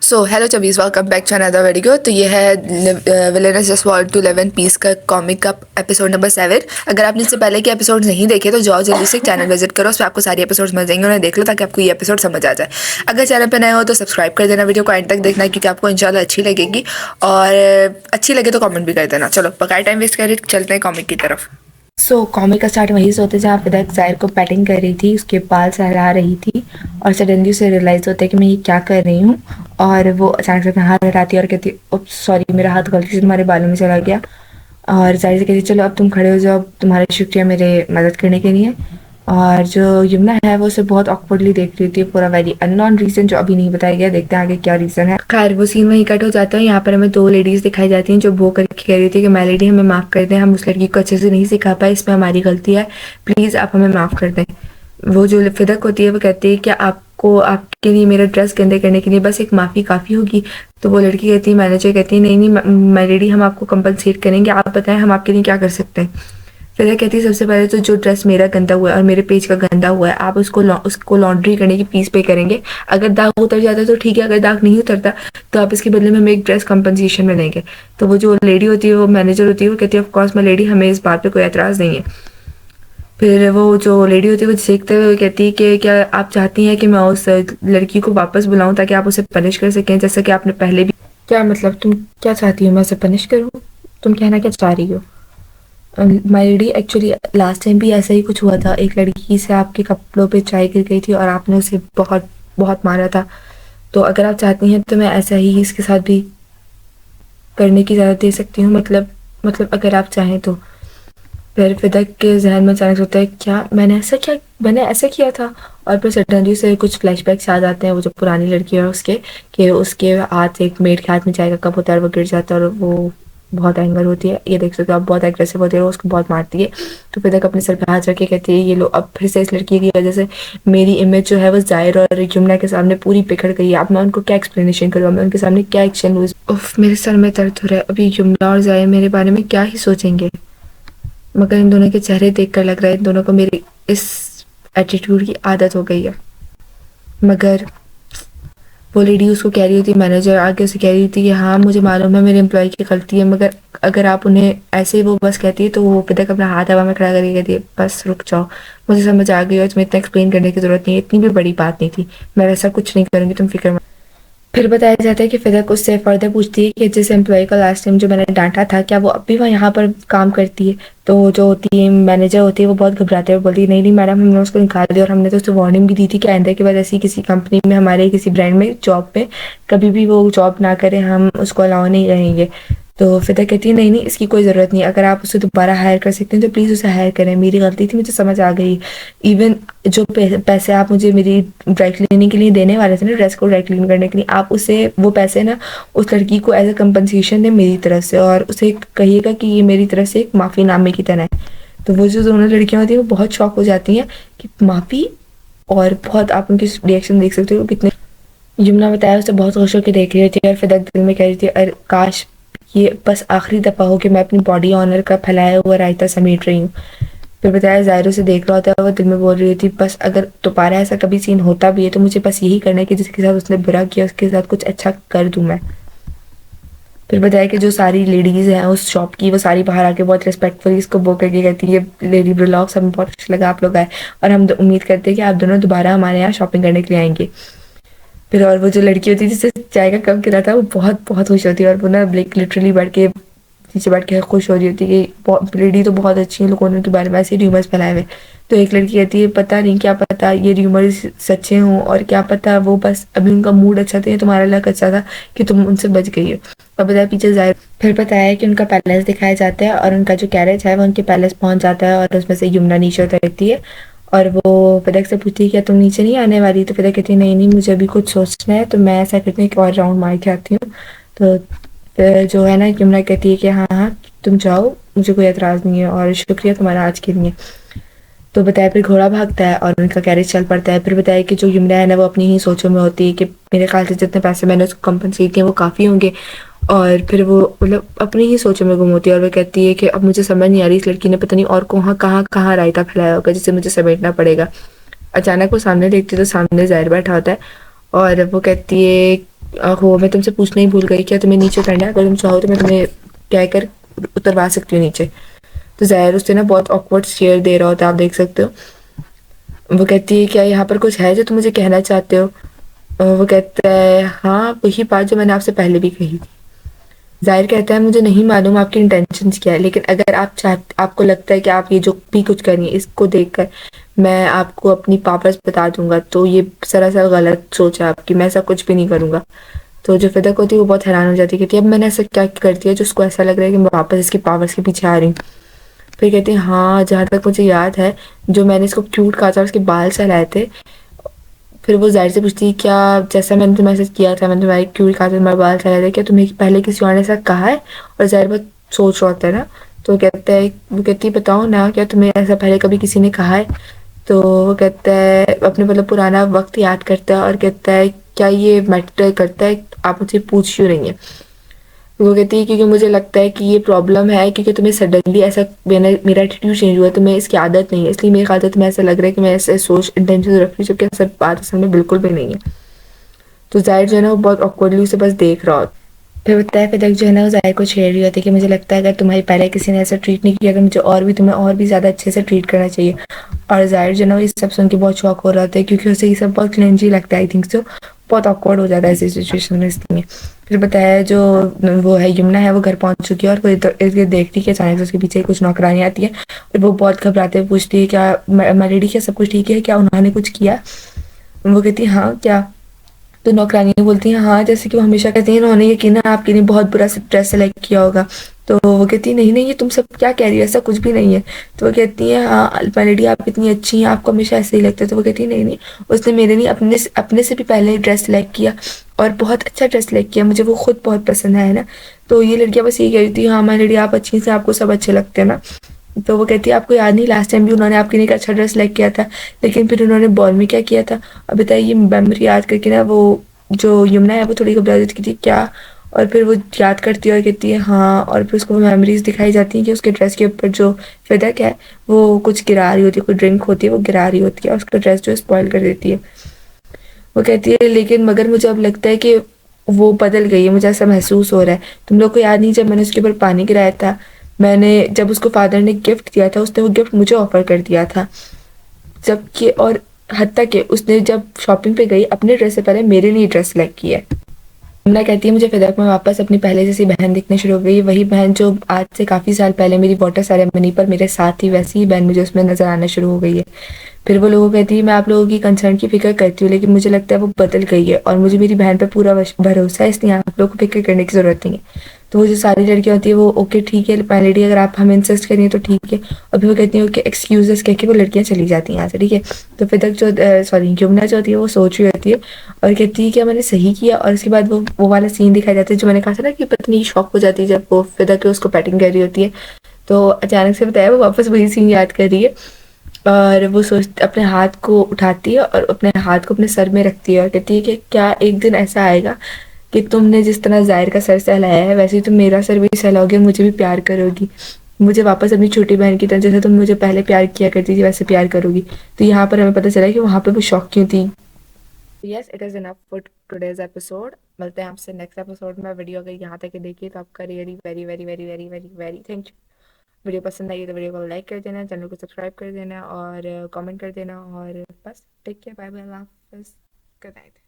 So hello chubbies, welcome back to another video. तो ये है villains just want to live in peace का comic का episode number 7। अगर आपने इससे पहले के एपिसोड नहीं देखे तो जाओ जल्दी से चैनल विजिट करो, उस पर आपको सारे एपिसोड्स मिल जाएंगे, उन्हें देख लो ताकि आपको ये एपिसोड समझ आ जाए। अगर चैनल पर नए हो तो सब्सक्राइब कर देना, वीडियो को एंड तक देखना क्योंकि आपको इंशाल्लाह अच्छी लगेगी, और अच्छी लगे तो कॉमेंट भी कर देना। चलो बकाया टाइम वेस्ट कर चलते हैं कॉमिक की तरफ। कॉमिक का स्टार्ट वहीं से होता है जहाँ फिदा ज़ाहिर को पैटिंग कर रही थी, उसके बाल सहला रही थी और सडनली उसे रियलाइज़ होता है कि मैं ये क्या कर रही हूँ, और वो अचानक से अपना हाथ हटाती है और कहती है सॉरी, मेरा हाथ गलती से तुम्हारे बालों में चला गया। और ज़ाहिर से कहती है चलो अब तुम खड़े हो जाओ, तुम्हारा शुक्रिया मेरे मदद करने के लिए। और जो यमुना है वो उसे बहुत ऑकवर्डली देख रही थी, पूरा वेरी अननोन रीज़न जो अभी नहीं बताया गया, देखते हैं आगे क्या रीज़न है। खैर वो सीन वहीं कट हो जाता है। यहाँ पर हमें दो लेडीज़ दिखाई जाती हैं जो वो करके कह रही थी कि मैं लेडी हमें माफ़ कर दें, हम उस लड़की को अच्छे से नहीं सिखा पाए, इसमें हमारी गलती है, प्लीज़ आप हमें माफ़ कर दें। वो जो फिदक होती है वो कहती है कि आपको आपके लिए मेरा ड्रेस गंदे करने के लिए बस एक माफ़ी काफ़ी होगी। तो वो लड़की कहती है, मैनेजर कहती है नहीं नहीं मैं लेडी, हम आपको कंपनसेट करेंगे, आप बताएं हम आपके लिए क्या कर सकते हैं। फिर कहती है सबसे पहले तो जो ड्रेस मेरा गंदा हुआ है और मेरे पेज का गंदा हुआ है, आप उसको लॉन्ड्री करने की फीस पे करेंगे। अगर दाग उतर जाता है तो ठीक है, अगर दाग नहीं उतरता तो आप इसके बदले में हमें एक ड्रेस कंपनसेशन में देंगे। तो वो जो लेडी होती है, वो मैनेजर होती है, वो कहती है ऑफ कोर्स मैं लेडी, हमें इस बात पे कोई एतराज़ नहीं है। फिर वो जो लेडी होती है वो देखते हुए कहती है कि क्या आप चाहती हैं कि मैं उस लड़की को वापस बुलाऊं ताकि आप उसे पनिश कर सकें, जैसा कि आपने पहले भी। क्या मतलब, तुम क्या चाहती हो, मैं उसे पनिश करूं? तुम कहना क्या चाह रही हो? My lady, actually last time भी ऐसा ही कुछ हुआ था, एक लड़की से आपके कपड़ों पे चाय गिर गई थी और आपने उसे बहुत बहुत मारा था। तो अगर आप चाहती हैं तो मैं ऐसा ही इसके साथ भी करने की इजाज़त दे सकती हूँ, मतलब अगर आप चाहें तो। फिर फिदक के जहन में अचानक होता है क्या मैंने ऐसा किया था। और फिर सडनली से कुछ फ्लैशबैक्स याद आते हैं, वो जो पुरानी लड़की है उसके, कि उसके हाथ, एक मेड के हाथ में चाय का कप होता है और वो गिर जाता है और वो बहुत एंगर होती है, ये देख सकते हो आप, बहुत एग्रेसिव होती है, वो उसको बहुत मारती है। तो फिर तक अपने सर पे हाथ रख के कहती है ये लो, अब फिर से इस लड़की की वजह से मेरी इमेज जो है वो ज़ाहिर और यमुना के सामने पूरी बिखर गई है। अब मैं उनको क्या एक्सप्लेनेशन करूँ, मैं उनके सामने क्या एक्शन लूँ? उफ, मेरे सर में दर्द हो रहा है। अभी यमुना और ज़ाहिर मेरे बारे में क्या ही सोचेंगे, मगर इन दोनों के चेहरे देखकर लग रहा है इन दोनों को मेरी इस एटीट्यूड की आदत हो गई है। मगर वो लेडी उसको कह रही थी, मैनेजर आगे उसे कह रही थी कि हाँ मुझे मालूम है मेरे एम्प्लॉय की गलती है, मगर अगर आप उन्हें ऐसे ही वो बस कहती है तो वो तक अपना हाथ हवा में खड़ा करके कहती है बस रुक जाओ, मुझे समझ आ गई और तुम्हें इतना एक्सप्लेन करने की ज़रूरत नहीं है, इतनी भी बड़ी बात नहीं थी, मैं वैसा कुछ नहीं करूँगी, तुम फिक्र मत। फिर बताया जाता है कि फिदक उससे फर्दर पूछती है कि जिस एम्प्लॉय को लास्ट टाइम जो मैंने डांटा था, क्या वो अब भी वहाँ यहाँ पर काम करती है? तो जो टीम मैनेजर होती है वो बहुत घबराते हुए बोलती है नहीं नहीं मैडम, हमने उसको निकाल दिया और हमने तो उसको वार्निंग भी दी थी कि आइंदा के बाद ऐसी किसी कंपनी में, हमारे किसी ब्रांड में जॉब पे कभी भी वो जॉब ना करे, हम उसको अलाउ नहीं रहेंगे। तो फिदा कहती है नहीं नहीं इसकी कोई ज़रूरत नहीं, अगर आप उसे दोबारा हायर कर सकते हैं तो प्लीज़ उसे हायर करें, मेरी गलती थी, मुझे समझ आ गई। इवन जो पैसे आप मुझे मेरी ड्राई क्लीनिंग के लिए देने वाले थे ना, ड्रेस को ड्राई क्लीन करने के लिए, आप उसे वो पैसे ना उस लड़की को एज अ कंपनसेशन दें मेरी तरफ से, और उसे कहिएगा कि ये मेरी तरफ से एक माफ़ीनामे की तरह है। तो वो जो दोनों लड़कियां होती हैं वो बहुत शॉक हो जाती हैं कि माफ़ी, और बहुत आप उनकी रिएक्शन देख सकते हो कितने। यमुना बताया उसे बहुत खुश होकर देख रही होती है और फिर दिल में कह रही थी अरे काश ये बस आखिरी दफ़ा हो कि मैं अपनी बॉडी ऑनर का फैलाया हुआ रायता समेट रही हूँ। फिर बताया ज़ाहिर से देख रहा होता है, वो दिल में बोल रही थी बस अगर दोबारा ऐसा कभी सीन होता भी है तो मुझे बस यही करना है कि जिसके साथ उसने बुरा किया उसके साथ कुछ अच्छा कर दूँ मैं। फिर बताया कि जो सारी लेडीज़ हैं उस शॉप की, वो सारी बाहर आके बहुत रिस्पेक्टफुली इसको वो करके कहती है लेडी ब्लॉग्स हमें बहुत अच्छा लगा आप लोग आए, और हम उम्मीद करते हैं कि आप दोनों दोबारा हमारे यहाँ शॉपिंग करने के लिए आएंगे। फिर और वो जो लड़की होती है जिससे चाय का कप गिरा था वो बहुत बहुत खुश होती है, और वो ना लिटरली बैठ के नीचे बैठ के खुश हो रही होती है कि लेडी तो बहुत अच्छी है, लोगों ने उनके बारे में ऐसे र्यूमर्स फैलाए हुए। तो एक लड़की कहती है पता नहीं, क्या पता ये र्यूमर्स सच्चे हों, और क्या पता वो बस अभी उनका मूड अच्छा था या तुम्हारा लक अच्छा था कि तुम उनसे बच गई हो। और बताया पीछे जाए, फिर बताया कि उनका पैलेस दिखाया जाता है और उनका जो कैरेज है वो उनके पैलेस पहुंच जाता है, और उसमें से यमुना नीचे उतरती है और वो फिदक से पूछती है क्या तुम नीचे नहीं आने वाली? तो फिदक कहती है नहीं नहीं मुझे अभी कुछ सोचना है, तो मैं ऐसा करती हूँ एक और राउंड मार के आती हूँ। तो जो है ना यमुना कहती है कि हाँ हाँ तुम जाओ, मुझे कोई एतराज़ नहीं है और शुक्रिया तुम्हारा आज के लिए। तो बताया फिर घोड़ा भागता है और उनका कैरेज चल पड़ता है। फिर बताया कि जो यमुना है ना वो अपनी ही सोचों में होती है कि मेरे ख्याल से जितने पैसे मैंने उसको कंपनसेट किए वो काफ़ी होंगे, और फिर वो मतलब अपनी ही सोचों में गुम होती है और वो कहती है कि अब मुझे समझ नहीं आ रही इस लड़की ने पता नहीं और कहाँ कहाँ रायता फैलाया होगा जिसे मुझे समेटना पड़ेगा। अचानक वो सामने देखती है तो सामने ज़ाहिर बैठा होता है और वो कहती है हो मैं तुमसे पूछना ही भूल गई, क्या तुम्हें नीचे उतरना है? अगर तुम चाहो तो मैं तुम्हें कहकर उतरवा सकती हूँ नीचे। तो ज़ाहिर उससे ना बहुत ऑकवर्ड शेयर दे रहा होता है, आप देख सकते हो। वो कहती है क्या यहाँ पर कुछ है जो तुम मुझे कहना चाहते हो? वो कहता है हाँ, वही बात जो मैंने आपसे पहले भी कही थी। ज़ाहिर कहता है मुझे नहीं मालूम आपकी इंटेंशंस क्या है, लेकिन अगर आपको लगता है कि आप ये जो भी कुछ कर रही हैं इसको देखकर मैं आपको अपनी पावर्स बता दूंगा, तो ये सरासर गलत सोच है आपकी। मैं ऐसा कुछ भी नहीं करूंगा। तो जो फिदक होती है वो बहुत हैरान हो जाती है, कहती है अब मैंने ऐसा क्या कर दिया जो उसको ऐसा लग रहा है कि मैं वापस इसकी पावर्स के पीछे आ रही हूँ। फिर कहती है हाँ, जहाँ तक मुझे याद है जो मैंने इसको क्यूट कहा था और उसके बाल सहलाए थे। फिर वो ज़ाहिर से पूछती है क्या जैसा मैंने तुम्हें मैसेज किया था, मैंने तुम्हारी क्यों कहा था तुम्हारे बाल सहलाए थे, क्या तुम्हें पहले किसी और ने ऐसा कहा है? और ज़ाहिर बहुत सोच रहा होता है ना। तो वो कहती है बताओ ना, क्या तुम्हें ऐसा पहले कभी किसी ने कहा है? तो वो कहता है अपने मतलब पुराना वक्त याद करता है और कहता है क्या ये मैटर करता है, आप मुझसे पूछ क्यों रही हैं? वो कहती है क्योंकि मुझे लगता है कि ये प्रॉब्लम है, क्योंकि तुम्हें सडनली ऐसा मेरा एटीट्यूड चेंज हुआ, तुम्हें इसकी आदत नहीं है, इसलिए मेरी आदत में ऐसा लग रहा है कि मैं ऐसे सोच इंटेंशन रख रही हूँ, जबकि ऐसा बात असल में बिल्कुल भी नहीं है। तो जाहिर जो है ना वो बहुत ऑकवर्डली उसे बस देख रहा होता। फिर बताया फिर तक जो है ना वो ज़ाहिर को छेड़ रही होती है कि मुझे लगता है अगर तुम्हारी पहले किसी ने ऐसा ट्रीट नहीं किया तो मुझे और भी तुम्हें और भी ज़्यादा अच्छे से ट्रीट करना चाहिए। और ज़ाहिर जो है ना वो ये सब सुन के बहुत शॉक हो रहा होता है, क्योंकि उसे ये सब बहुत क्रिंजी लगता है, आई थिंक सो। बहुत ऑकवर्ड हो जाता है ऐसी सिचुएशन में, इसलिए। फिर बताया जो वो है यमुना है वो घर पहुंच चुकी है और वो इधर इर्द देख रही है कि अचानक से उसके पीछे कुछ नौकरानी आती है और वो बहुत घबराते हुए पूछती है क्या मेलेडी, क्या सब कुछ ठीक है, क्या उन्होंने कुछ किया? वो कहती है हाँ क्या? तो नौकरानियाँ बोलती हैं हाँ, जैसे कि वो हमेशा कहती हैं उन्होंने यकीनन आपके लिए बहुत बुरा ड्रेस सेलेक्ट किया होगा। तो वो कहती है नहीं नहीं, ये तुम सब क्या कह रही हो, ऐसा कुछ भी नहीं है। तो वो कहती है हाँ अल्पा आप इतनी अच्छी हैं, आपको हमेशा ऐसे ही लगता है। तो वो कहती है नहीं नहीं, उसने मेरे लिए अपने से भी पहले ड्रेस सेलेक्ट किया और बहुत अच्छा ड्रेस सेलेक्ट किया, मुझे वो खुद बहुत पसंद है ना। तो ये लड़कियाँ बस यही कह रही थी हाँ माय लेडी आप अच्छी से, आपको सब अच्छे लगते हैं ना। तो वो कहती है आपको याद नहीं लास्ट टाइम भी उन्होंने आपके लिए एक अच्छा ड्रेस सेलेक्ट किया था, लेकिन फिर उन्होंने बॉल में क्या किया था? अब बताइए, ये मेमोरी याद करके ना वो जो यमुना है वो थोड़ी घबरा जाती थी क्या। और फिर वो याद करती है और कहती है हाँ, और फिर उसको मेमोरीज दिखाई जाती हैं कि उसके ड्रेस के ऊपर जो फिदक है वो कुछ गिरा रही होती है, कोई ड्रिंक होती है वो गिरा रही होती है और उसका ड्रेस जो है स्पॉइल कर देती है। वो कहती है लेकिन मगर मुझे अब लगता है कि वो बदल गई है, मुझे ऐसा महसूस हो रहा है। तुम लोग को याद नहीं जब मैंने उसके ऊपर पानी गिराया था, मैंने जब उसको फादर ने गिफ्ट दिया था उसने वो गिफ्ट मुझे ऑफर कर दिया था, जबकि और हत्ता कि उसने जब शॉपिंग पे गई अपने ड्रेस से पहले मेरे लिए ड्रेस सेलेक्ट की है। यमुना कहती है मुझे फिदक में वापस अपनी पहले जैसी बहन दिखनी शुरू हो गई, वही बहन जो आज से काफ़ी साल पहले मेरी वाटर सेरेमनी पर मेरे साथ थी, वैसी ही बहन मुझे उसमें नजर आना शुरू हो गई है। फिर वो लोगों कहती है मैं आप लोगों की कंसर्न की फिक्र करती हूँ, लेकिन मुझे लगता है वो बदल गई है और मुझे मेरी बहन पर पूरा भरोसा है, इसलिए आप लोगों को फिक्र करने की ज़रूरत नहीं है। तो वो जो सारी लड़कियाँ होती है वो ओके ठीक है लेडी, अगर आप हमें इंसिस्ट करिए तो ठीक है। और फिर वो कहती है ओके एक्सक्यूजेस कह के वो लड़कियाँ चली जाती हैं यहाँ से, ठीक है। तो फिर तक जो सॉरी यमुना जो होती है वो सोच रही होती है और कहती है क्या मैंने सही किया। और उसके बाद वो वाला सीन दिखाया जाता है जो मैंने कहा था ना कि पत्नी शॉक हो जाती है जब वो फिदा के उसको पैटिंग कर रही होती है। तो अचानक से बताया वो वापस वही सीन याद कर रही है और वो सोच अपने हाथ को उठाती है और अपने हाथ को अपने सर में रखती है और कहती है कि क्या एक दिन ऐसा आएगा कि तुमने जिस तरह ज़ाहिर का सर सहलाया है वैसे ही तुम मेरा सर भी सहलाओगी और मुझे भी प्यार करोगी, मुझे वापस अपनी छोटी बहन की तरह जैसे तुम मुझे पहले प्यार किया करती थी वैसे प्यार करोगी। तो यहाँ पर हमें पता चला कि वहाँ पे वो शौक क्यों थी। Yes it is enough for today's episode. मिलते हैं आपसे नेक्स्ट एपिसोड में। वीडियो अगर यहाँ तक देखिए तो आपका really very very very very very very thank you. Video पसंद आई तो वीडियो को लाइक कर देना, चैनल को सब्सक्राइब कर देना और कमेंट कर देना और बस टेक केयर, बाय बाय, अल्लाह हाफिज़, गुड नाइट।